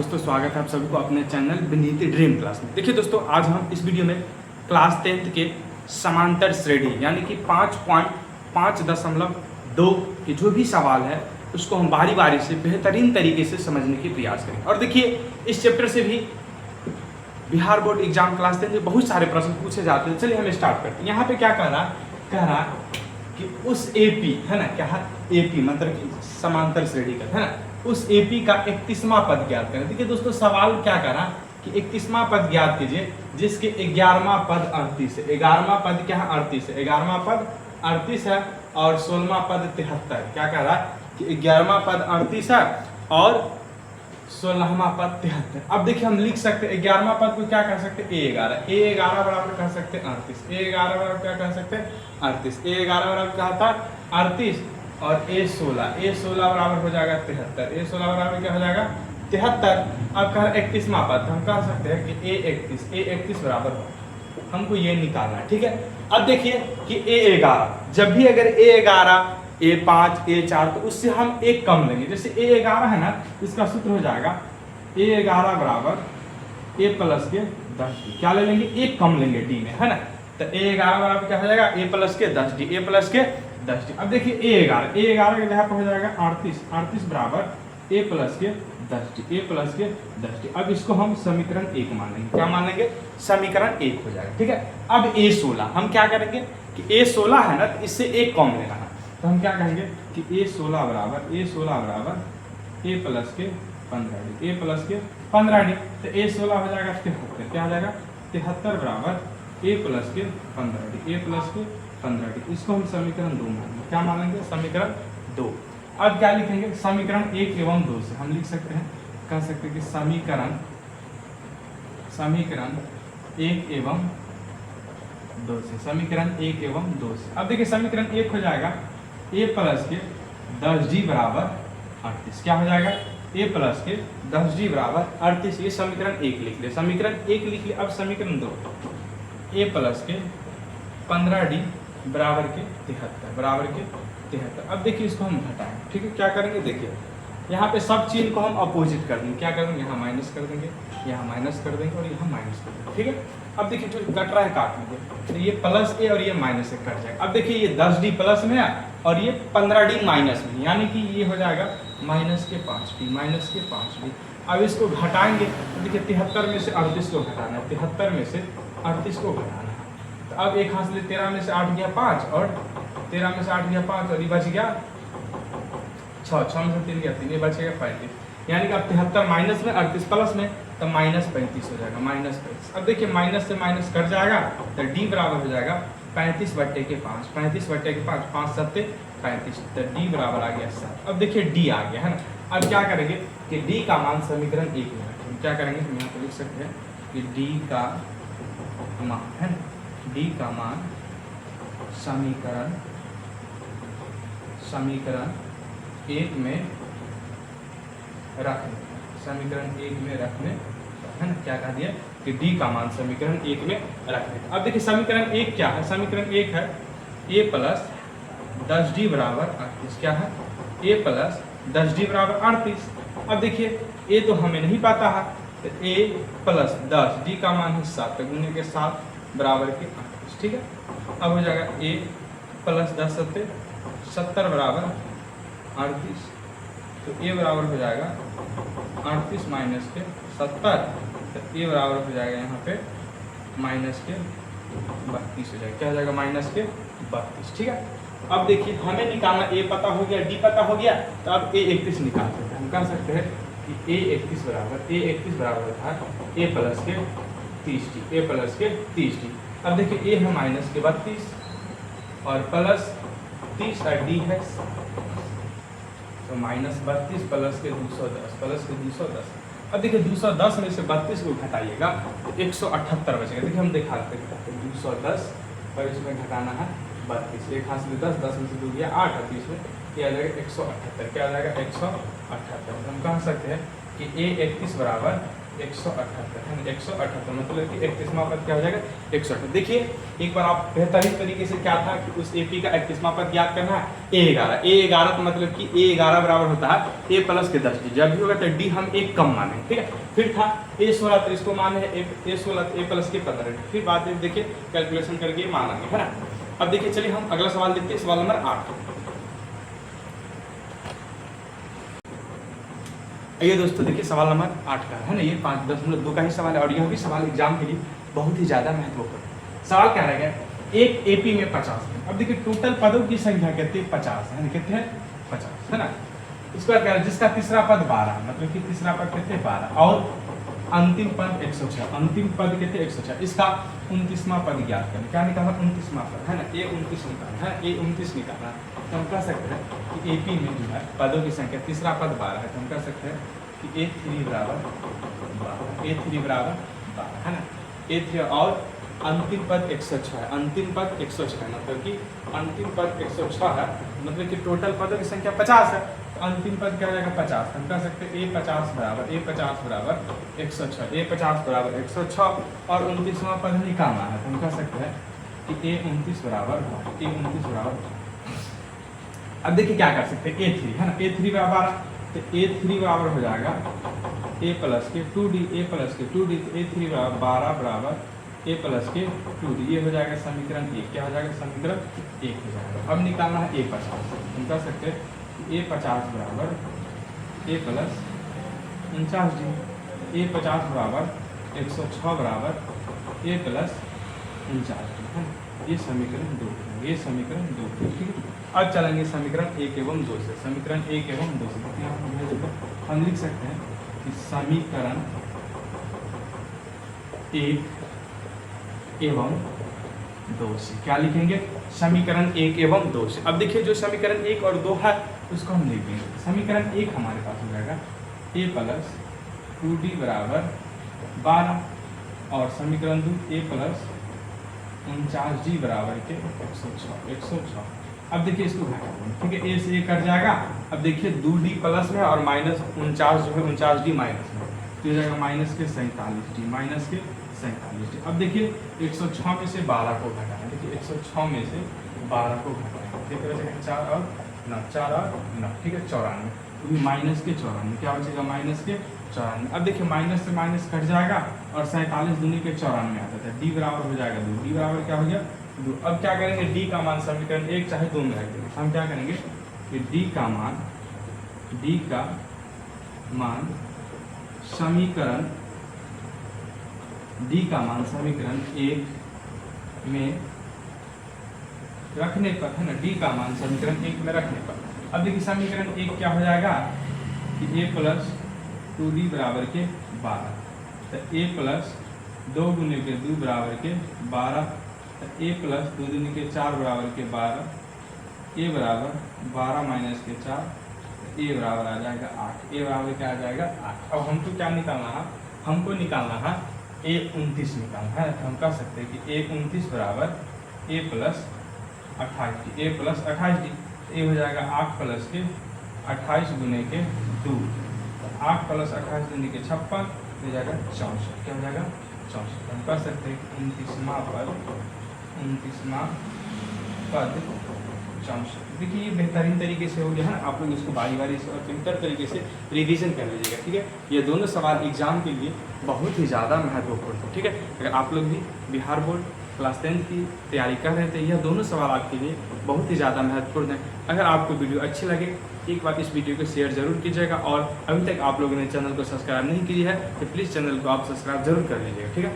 दोस्तों स्वागत है आप सभी को अपने चैनल विनीत ड्रीम क्लास में। देखिए दोस्तों, आज हम इस वीडियो में क्लास 10th के समांतर श्रेणी यानी कि 5.5.2 के जो भी सवाल है उसको हम बारी बारी से बेहतरीन तरीके से समझने की प्रयास करें। और देखिए, इस चैप्टर से भी बिहार बोर्ड एग्जाम क्लास 10 में बहुत सारे प्रश्न पूछे जाते हैं। चलिए हम स्टार्ट करते हैं। यहाँ पे क्या कह रहा कि उस एपी है ना, क्या है एपी मतलब कि समांतर श्रेणी का है ना, उस एपी का 31वां पद ज्ञात करें। देखिए दोस्तों, सवाल क्या करा कि 31वां पद ज्ञात कीजिए जिसके 11वां पद 38 है। 11वां पद क्या है? 38 है। 11वां पद 38 है और 16वां पद 73। क्या कह रहा है कि 11वां पद 38 है और 16वां पद 73। अब देखिए, हम लिख सकते हैं 11वां पद को क्या कह सकते हैं? A11 बराबर कह सकते हैं 38। A11 बराबर क्या कह सकते हैं? 38। A11 बराबर क्या होता है? 38 और A16 बराबर हो जाएगा 73। A16 बराबर क्या हो जाएगा? 73। अब कह 31वां पद, हम कह सकते हैं कि A31 बराबर हो, हमको ये निकालना है। ठीक है, अब देखिए कि A11 जब भी अगर A11 A5 A4 तो उससे हम एक कम लेंगे। जैसे A11 है ना, इसका सूत्र हो जाएगा A11 बराबर A प्लस के 10D। क्या ले लेंगे? एक कम लेंगे D में, है ना। तो A11 बराबर क्या हो जाएगा? A प्लस के 10D। A प्लस के 10D। अब देखिए A11 के जगह पर हो जाएगा 38 बराबर A प्लस के 10D। A प्लस के 10D। अब इसको हम समीकरण 1 मान लेंगे। क्या मान लेंगे? समीकरण 1 हो जाएगा। ठीक है, अब A16 हम क्या करेंगे कि A16 है ना, तो इससे एक कम लेना है। तो हम क्या कहेंगे कि A16 बराबर A प्लस के 15D। A प्लस के 15D। तो A16 हो जाएगा 73। क्या हो जाएगा? 73 बराबर A प्लस के 15D। A प्लस के 15D। इसको हम समीकरण 2 मानेंगे। क्या मानेंगे? समीकरण 2। अब क्या लिखेंगे? समीकरण 1 एवं 2 से हम लिख सकते हैं, कह सकते हैं कि समीकरण 1 एवं 2 से। समीकरण 1 एवं 2 से। अब देखिए, समीकरण 1 हो जाएगा A प्लस के 10D बराबर 38। क्या हो जाएगा? A प्लस के 10D बराबर 38। ये समीकरण 1 लिख लिया। समीकरण 1 लिख लिया। अब समीकरण 2 A प्लस के 15D बराबर के 73। अब देखिए, इसको हम घटाएं। ठीक है, क्या करेंगे? देखिए, यहाँ पे सब चीज को हम अपोजिट कर देंगे। क्या करेंगे? यहाँ माइनस कर देंगे, यहाँ माइनस कर देंगे और यहाँ माइनस कर देंगे। ठीक है, अब देखिए जो कट रहा है काट लीजिए। तो ये प्लस ए और ये माइनस ए कट जाएगा। अब देखिए, ये 10D प्लस में है और ये 15D माइनस में, यानी कि ये हो जाएगा माइनस के 5D। अब इसको घटाएंगे तो देखिए 73 में से 38 को घटाना है। 73 में से 38 को घटाना है। तो अब एक हाथ से 13 में से 8 गया 5 और 13 में से 8 गया 5 और ये बच गया 6 में से 3 गया 3, ये बचेगा 35। यानी कि अब 73 माइनस में 38 प्लस में, तो माइनस 35 हो जाएगा। माइनस 35। अब देखिए, माइनस से माइनस कट जाएगा तो D बराबर हो जाएगा 35/5। 35/5, 5 7 35। तो D बराबर आ गया 7। अब देखिए D आ गया, है ना। अब क्या करेंगे कि D का मान समीकरण 1 में रखेंगे। क्या करेंगे? हम यहाँ पर लिख सकते हैं कि D का मान है ना, D का मान समीकरण 1 में रखने। समीकरण 1 में रखने, है ना। क्या कह दिया कि D का मान समीकरण 1 में रखने। अब देखिए, समीकरण 1 क्या है? समीकरण 1 है A प्लस 10D बराबर 38। क्या है? A प्लस 10D बराबर 38। अब देखिए, A तो हमें नहीं पता है, तो A प्लस 10, D का मान है 7, तो गुने के 7 बराबर के 38। ठीक है, अब हो जाएगा A प्लस 10 70 बराबर 38। तो A बराबर हो जाएगा 38 माइनस के 70। तो A बराबर हो जाएगा यहाँ पे माइनस के 32 हो जाएगा। क्या हो जाएगा? माइनस के 32। ठीक है, अब देखिए, हमें निकालना A पता हो गया, D पता हो गया, तो अब A31 निकाल सकते हैं। हम कह सकते हैं कि A31 बराबर होता है A प्लस के 30D। अब देखिए, A है माइनस के 32 और प्लस 30 और D है, तो माइनस 32 प्लस के 210। अब देखिए, 210 में से 32 को घटाइएगा तो 178 बचेगा। देखिए, हम दिखा देते हैं 210 और इसमें घटाना है 32। एक हाथ से 10 में से 2 गया 8 और 30 में क्या आ जाएगा? 178। क्या आ जाएगा? 178। हम कह सकते हैं कि A31 बराबर 178 है ना, 178 मतलब कि 31वां पद क्या हो जाएगा 178। देखिए एक बार आप बेहतरीन तरीके से क्या था कि उस AP का 31वां पद ज्ञात करना है A11 तो मतलब कि A11 बराबर होता है A प्लस के 10D, जब भी होगा तो D हम एक कम माने, ठीक है। फिर था A16 तो इसको माने है A16 A प्लस के 15, फिर बाद में देखिए कैलकुलेशन करके मानेंगे, है ना। अब देखिए चलिए हम अगला सवाल देखते हैं, सवाल नंबर 8। ये दोस्तों देखिए सवाल नंबर 8 का है ना, ये 5.2 का ही सवाल है और यह भी सवाल एग्जाम के लिए बहुत ही ज़्यादा महत्वपूर्ण है। सवाल क्या रहेगा, एक AP में 50 है। अब देखिए टोटल पदों की संख्या कितनी है 50 है, कितने हैं 50 है ना। इसके बाद क्या है, जिसका तीसरा पद 12 मतलब कि तीसरा पद कितने 12 और अंतिम पद 106, अंतिम पद कितने 106, इसका 29वां पद ज्ञात करें। क्या निकालना 29वां पद है ना, A29 निकालना है, A29 निकालना। तो हम कह सकते हैं कि AP में जो है पदों की संख्या तीसरा पद 12 है, तो हम कह सकते हैं कि A3 बराबर 12 है ना, A3 और अंतिम पद 106 है, अंतिम पद 106 है मतलब कि अंतिम पद 106 है, मतलब कि टोटल पदों की संख्या 50 है, तो अंतिम पद क्या हो जाएगा 50। हम कह सकते हैं A50 बराबर 106, A50 बराबर 106 और 29वां पद निकालना है, तो हम कह सकते हैं कि A29 बराबर। अब देखिए क्या कर सकते हैं A3 है ना, A3 बराबर तो A3 बराबर हो जाएगा A प्लस के 2D, A प्लस के 2D, तो A3 बराबर 12 बराबर A प्लस के 2D, ये हो जाएगा समीकरण 1। क्या हो जाएगा समीकरण 1 हो जाएगा। अब निकालना है A50, हम कह सकते हैं कि A50 बराबर A प्लस 49D, A50 बराबर 106 बराबर A प्लस 49D है ना, ये समीकरण 2, ये समीकरण 2, ठीक है। अब चलेंगे समीकरण 1 एवं 2 से, समीकरण 1 एवं 2 से हम लिख सकते हैं कि समीकरण 1 एवं 2 से क्या लिखेंगे, समीकरण 1 एवं 2 से। अब देखिए जो समीकरण 1 और 2 है उसको हम लिख देंगे। समीकरण 1 हमारे पास हो जाएगा A प्लस 2D बराबर 12 और समीकरण 2 A प्लस 49D बराबर के 106। अब देखिए इसको घटा देंगे, ठीक है, A से A कट जाएगा। अब देखिए 2D प्लस में और माइनस 49 जो है 49D माइनस में, तो ये जाएगा माइनस के 47D, माइनस के 47D। अब देखिए 106 में से 12 को घटाना, देखिए 106 में से 12 को घटाना, ठीक है, 4 और 9, ठीक है 94, तो माइनस के 94, क्या बचेगा माइनस के 94। अब देखिए माइनस से माइनस कट जाएगा और 47 दूनी के 94 आता था, D बराबर हो जाएगा 2, D बराबर क्या हो गया 2। अब क्या करेंगे D का मान समीकरण 1 चाहे 2 में रख देंगे। हम क्या करेंगे कि D का मान समीकरण 1 में रखने पर है ना, D का मान समीकरण 1 में रखने पर अब देखिए समीकरण 1 क्या हो जाएगा कि A प्लस 2D बराबर के 12, तो A प्लस 2 गुने के 2 बराबर के 12, तो A प्लस 2 गुने के 4 बराबर के 12, A बराबर 12 माइनस के 4, तो A बराबर आ जाएगा 8, A बराबर क्या आ जाएगा 8। अब हमको क्या निकालना है, हमको निकालना है A29 निकालना है, तो हम कह सकते हैं कि A29 बराबर A plus 28D, A plus 28D, ये हो जाएगा 8 प्लस के 28 गुने के 2, 8 प्लस 28 गुने के 56, हो जाएगा 64, क्या हो जाएगा 64। हम कह सकते हैं कि 29वां पद 64। देखिए ये बेहतरीन तरीके से हो गया है, आप लोग इसको बारी बारी से और बेहतर तरीके से रिवीजन कर लीजिएगा, ठीक है। ये दोनों सवाल एग्जाम के लिए बहुत ही ज़्यादा महत्वपूर्ण है, ठीक है। अगर आप लोग भी बिहार बोर्ड क्लास 10 की तैयारी कर रहे थे, यह दोनों सवाल आपके लिए बहुत ही ज़्यादा महत्वपूर्ण है। अगर आपको वीडियो अच्छी लगे एक बार इस वीडियो को शेयर जरूर कीजिएगा और अभी तक आप लोगों ने चैनल को सब्सक्राइब नहीं किया है तो प्लीज़ चैनल को आप सब्सक्राइब जरूर कर लीजिएगा, ठीक है।